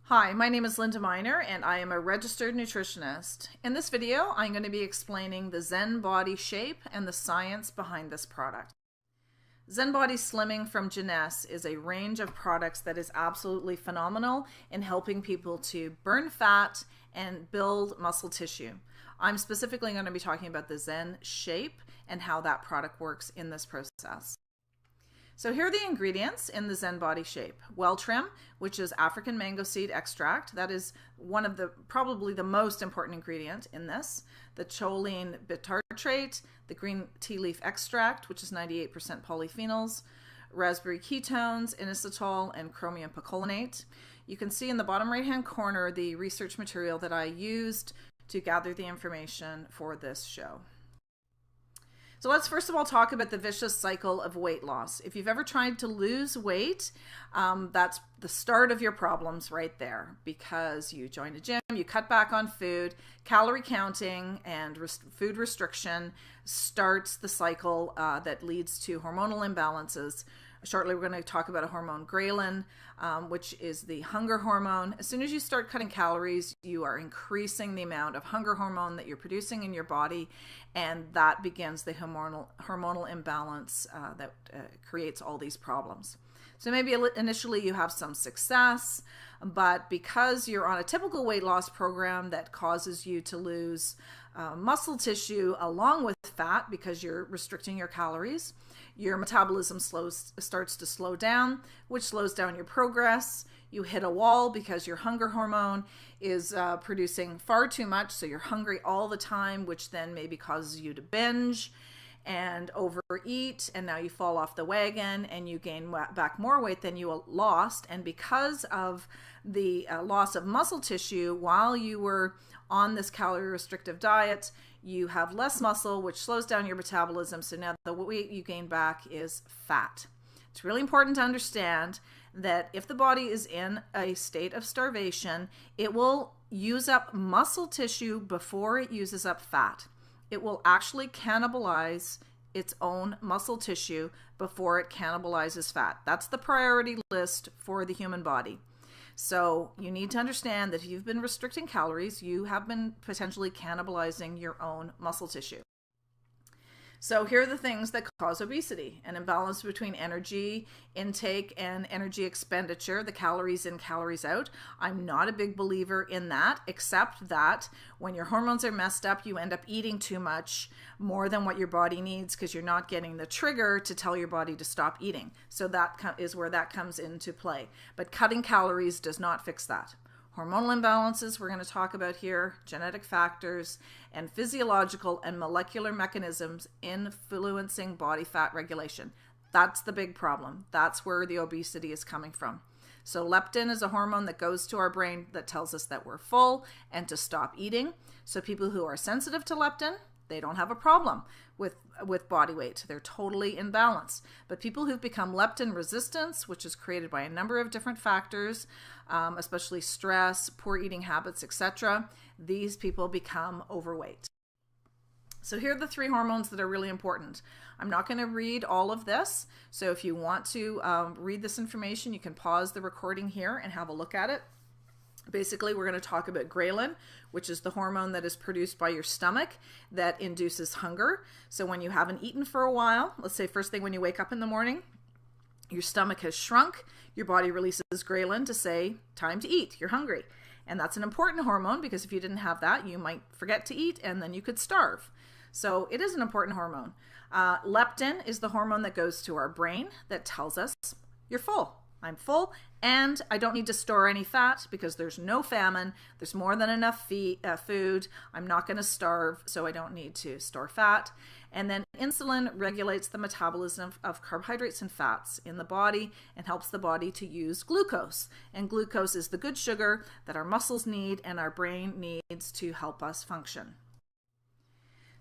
Hi, my name is Linda Miner and I am a registered nutritionist. In this video, I'm going to be explaining the ZEN Body Shape and the science behind this product. ZEN Body Slimming from Jeunesse is a range of products that is absolutely phenomenal in helping people to burn fat and build muscle tissue. I'm specifically going to be talking about the ZEN Shape and how that product works in this process. So here are the ingredients in the ZEN Body Shape. Well trim, which is African mango seed extract. That is one of probably the most important ingredient in this. The choline bitartrate, the green tea leaf extract, which is 98% polyphenols, raspberry ketones, inositol, and chromium picolinate. You can see in the bottom right-hand corner the research material that I used to gather the information for this show. So let's first of all talk about the vicious cycle of weight loss. If you've ever tried to lose weight, that's the start of your problems right there, because you join a gym, you cut back on food, calorie counting and food restriction starts the cycle that leads to hormonal imbalances. Shortly, we're going to talk about a hormone, ghrelin, which is the hunger hormone. As soon as you start cutting calories, you are increasing the amount of hunger hormone that you're producing in your body, and that begins the hormonal imbalance that creates all these problems. So maybe initially you have some success, but because you're on a typical weight loss program that causes you to lose muscle tissue along with fat because you're restricting your calories, your metabolism starts to slow down, which slows down your progress. You hit a wall because your hunger hormone is producing far too much, so you're hungry all the time, which then maybe causes you to binge and overeat, and now you fall off the wagon and you gain back more weight than you lost. And because of the loss of muscle tissue while you were on this calorie restrictive diet, you have less muscle, which slows down your metabolism. So now the weight you gain back is fat. It's really important to understand that if the body is in a state of starvation, it will use up muscle tissue before it uses up fat. It will actually cannibalize its own muscle tissue before it cannibalizes fat. That's the priority list for the human body. So you need to understand that if you've been restricting calories, you have been potentially cannibalizing your own muscle tissue. So here are the things that cause obesity: an imbalance between energy intake and energy expenditure, the calories in, calories out. I'm not a big believer in that, except that when your hormones are messed up, you end up eating too much, more than what your body needs, because you're not getting the trigger to tell your body to stop eating. So that is where that comes into play. But cutting calories does not fix that. Hormonal imbalances we're going to talk about here, genetic factors, and physiological and molecular mechanisms influencing body fat regulation. That's the big problem. That's where the obesity is coming from. So leptin is a hormone that goes to our brain that tells us that we're full and to stop eating. So people who are sensitive to leptin, they don't have a problem with body weight. They're totally in balance. But people who've become leptin resistance, which is created by a number of different factors, especially stress, poor eating habits, etc., these people become overweight. So here are the three hormones that are really important. I'm not going to read all of this. So if you want to read this information, you can pause the recording here and have a look at it. Basically, we're going to talk about ghrelin, which is the hormone that is produced by your stomach that induces hunger. So when you haven't eaten for a while, let's say first thing when you wake up in the morning, your stomach has shrunk, your body releases ghrelin to say, time to eat, you're hungry. And that's an important hormone, because if you didn't have that, you might forget to eat and then you could starve. So it is an important hormone. Leptin is the hormone that goes to our brain that tells us you're full. I'm full and I don't need to store any fat because there's no famine. There's more than enough food. I'm not going to starve, so I don't need to store fat. And then insulin regulates the metabolism of carbohydrates and fats in the body and helps the body to use glucose. And glucose is the good sugar that our muscles need and our brain needs to help us function.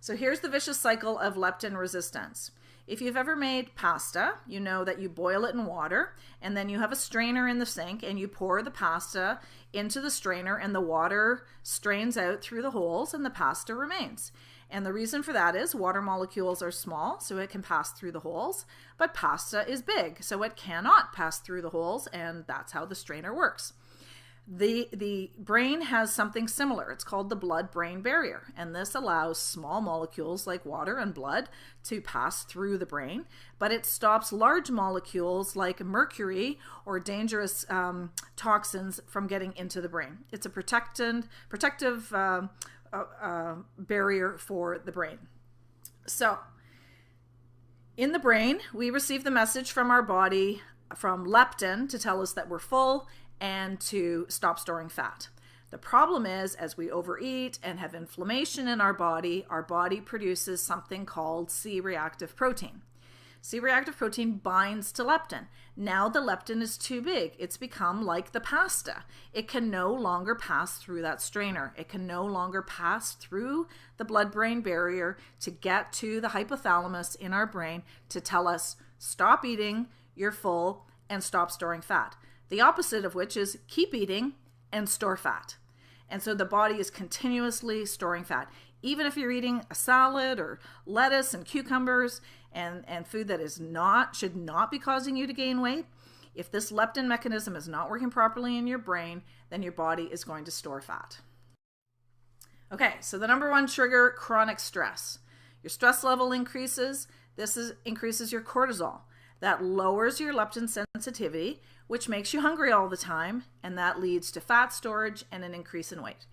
So here's the vicious cycle of leptin resistance. If you've ever made pasta, you know that you boil it in water and then you have a strainer in the sink and you pour the pasta into the strainer and the water strains out through the holes and the pasta remains. And the reason for that is water molecules are small, so it can pass through the holes, but pasta is big, so it cannot pass through the holes, and that's how the strainer works. The brain has something similar. It's called the blood-brain barrier, and this allows small molecules like water and blood to pass through the brain, but it stops large molecules like mercury or dangerous toxins from getting into the brain. It's a protective barrier for the brain. So in the brain, we receive the message from our body from leptin to tell us that we're full and to stop storing fat. The problem is, as we overeat and have inflammation in our body produces something called C-reactive protein. C-reactive protein binds to leptin. Now the leptin is too big. It's become like the pasta. It can no longer pass through that strainer. It can no longer pass through the blood-brain barrier to get to the hypothalamus in our brain to tell us, stop eating, you're full, and stop storing fat. The opposite of which is keep eating and store fat. And so the body is continuously storing fat. Even if you're eating a salad or lettuce and cucumbers and food that should not be causing you to gain weight, if this leptin mechanism is not working properly in your brain, then your body is going to store fat. Okay, so the number one trigger, chronic stress. Your stress level increases. Increases your cortisol. That lowers your leptin sensitivity, which makes you hungry all the time, and that leads to fat storage and an increase in weight.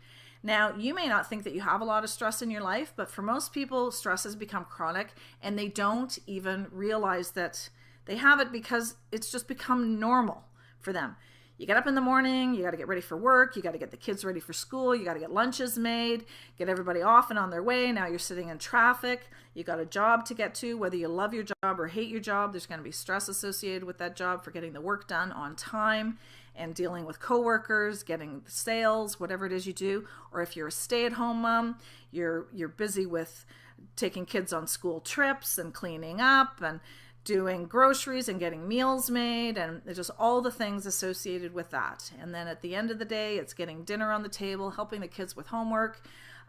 Now, you may not think that you have a lot of stress in your life, but for most people, stress has become chronic, and they don't even realize that they have it because it's just become normal for them. You get up in the morning, you got to get ready for work, you got to get the kids ready for school, you got to get lunches made, get everybody off and on their way. Now you're sitting in traffic, you got a job to get to, whether you love your job or hate your job, there's going to be stress associated with that job for getting the work done on time and dealing with coworkers, getting sales, whatever it is you do. Or if you're a stay-at-home mom, you're busy with taking kids on school trips and cleaning up and doing groceries and getting meals made, and just all the things associated with that. And then at the end of the day, it's getting dinner on the table, helping the kids with homework,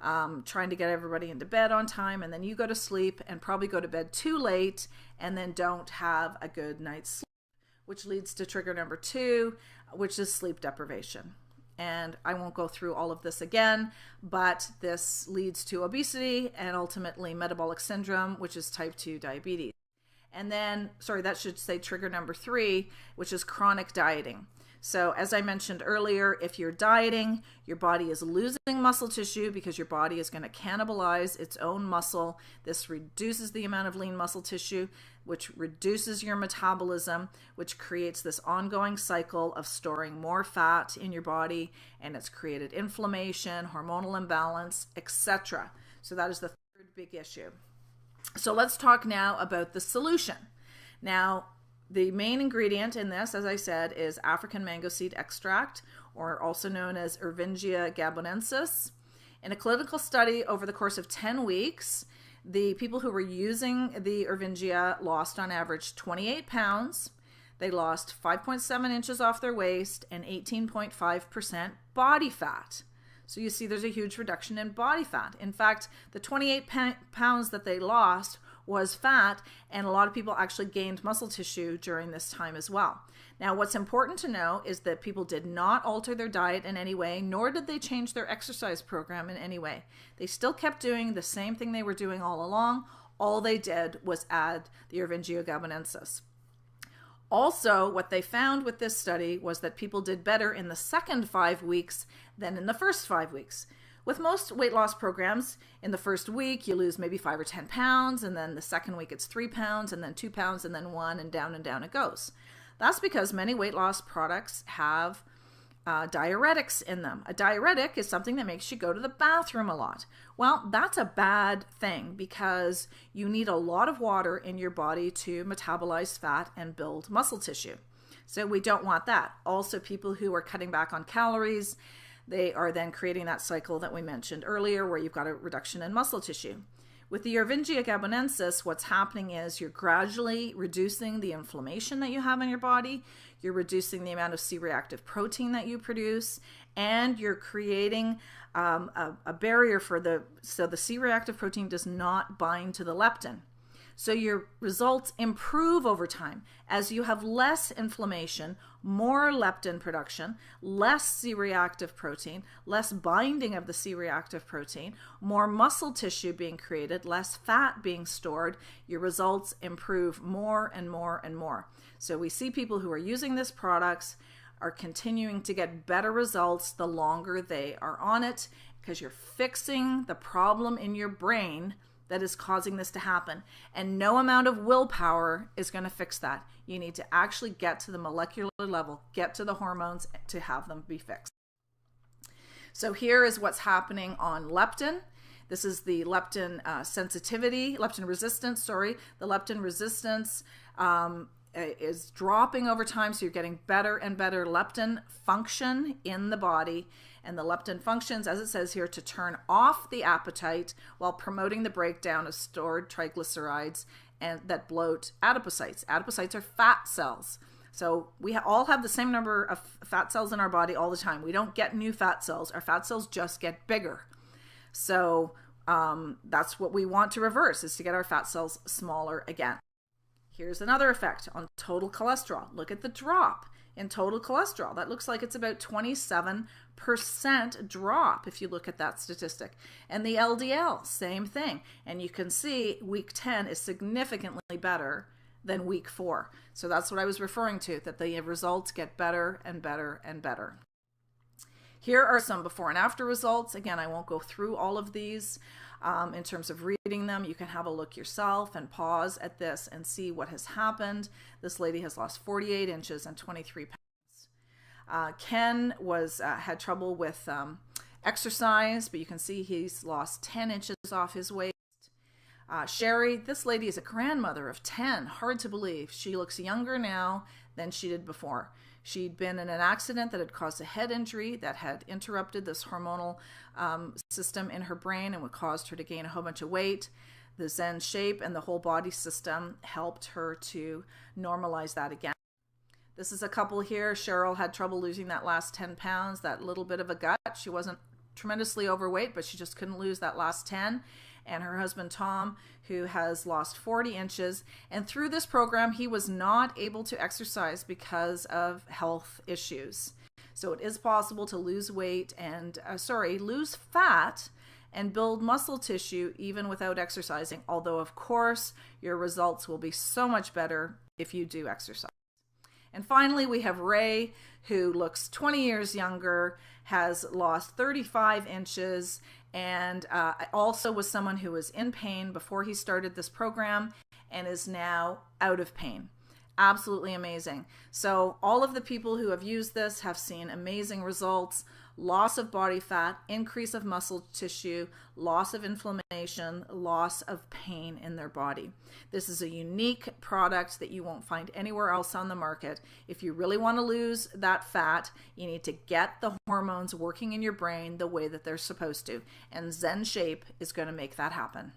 trying to get everybody into bed on time, and then you go to sleep and probably go to bed too late and then don't have a good night's sleep, which leads to trigger number 2, which is sleep deprivation. And I won't go through all of this again, but this leads to obesity and ultimately metabolic syndrome, which is type 2 diabetes. And then, that should say trigger number 3, which is chronic dieting. So as I mentioned earlier, if you're dieting, your body is losing muscle tissue because your body is going to cannibalize its own muscle. This reduces the amount of lean muscle tissue, which reduces your metabolism, which creates this ongoing cycle of storing more fat in your body, and it's created inflammation, hormonal imbalance, etc. So that is the third big issue. So let's talk now about the solution. Now, the main ingredient in this, as I said, is African mango seed extract, or also known as Ervingia gabonensis. In a clinical study over the course of 10 weeks, the people who were using the Ervingia lost on average 28 pounds. They lost 5.7 inches off their waist and 18.5% body fat. So you see there's a huge reduction in body fat. In fact, the 28 pounds that they lost was fat, and a lot of people actually gained muscle tissue during this time as well. Now, what's important to know is that people did not alter their diet in any way, nor did they change their exercise program in any way. They still kept doing the same thing they were doing all along. All they did was add the Ervingia gabonensis. Also, what they found with this study was that people did better in the second 5 weeks than in the first 5 weeks. With most weight loss programs, in the first week, you lose maybe 5 or 10 pounds, and then the second week it's 3 pounds, and then 2 pounds, and then 1, and down it goes. That's because many weight loss products have diuretics in them. A diuretic is something that makes you go to the bathroom a lot. Well, that's a bad thing because you need a lot of water in your body to metabolize fat and build muscle tissue. So we don't want that. Also, people who are cutting back on calories, they are then creating that cycle that we mentioned earlier where you've got a reduction in muscle tissue. With the Ervingia gabonensis, what's happening is you're gradually reducing the inflammation that you have in your body, you're reducing the amount of C-reactive protein that you produce, and you're creating a barrier so the C-reactive protein does not bind to the leptin. So your results improve over time as you have less inflammation, more leptin production, less C-reactive protein, less binding of the C-reactive protein, more muscle tissue being created, less fat being stored. Your results improve more and more and more. So we see people who are using these products are continuing to get better results the longer they are on it, because you're fixing the problem in your brain that is causing this to happen. And no amount of willpower is going to fix that. You need to actually get to the molecular level, get to the hormones to have them be fixed. So here is what's happening on leptin. This is the leptin sensitivity, leptin resistance, sorry. The leptin resistance is dropping over time, so you're getting better and better leptin function in the body. And the leptin functions, as it says here, to turn off the appetite while promoting the breakdown of stored triglycerides and that bloat adipocytes. Adipocytes are fat cells. So we all have the same number of fat cells in our body all the time. We don't get new fat cells. Our fat cells just get bigger. So that's what we want to reverse, is to get our fat cells smaller again. Here's another effect on total cholesterol. Look at the drop in total cholesterol. That looks like it's about 27% drop if you look at that statistic. And the LDL, same thing. And you can see week 10 is significantly better than week 4. So that's what I was referring to, that the results get better and better and better. Here are some before and after results. Again, I won't go through all of these in terms of reading them. You can have a look yourself and pause at this and see what has happened. This lady has lost 48 inches and 23 pounds. Ken had trouble with exercise, but you can see he's lost 10 inches off his waist. Sherry, this lady is a grandmother of 10. Hard to believe. She looks younger now than she did before. She'd been in an accident that had caused a head injury that had interrupted this hormonal system in her brain and would caused her to gain a whole bunch of weight. The ZEN Shape and the whole body system helped her to normalize that again. This is a couple here. Cheryl had trouble losing that last 10 pounds, that little bit of a gut. She wasn't tremendously overweight, but she just couldn't lose that last 10. And her husband Tom, who has lost 40 inches. And through this program, he was not able to exercise because of health issues. So it is possible to lose weight and, lose fat and build muscle tissue even without exercising. Although, of course, your results will be so much better if you do exercise. And finally, we have Ray, who looks 20 years younger, has lost 35 inches, and also was someone who was in pain before he started this program and is now out of pain. Absolutely amazing. So all of the people who have used this have seen amazing results: loss of body fat, increase of muscle tissue, loss of inflammation, loss of pain in their body. This is a unique product that you won't find anywhere else on the market. If you really want to lose that fat, you need to get the hormones working in your brain the way that they're supposed to. And ZEN Shape is going to make that happen.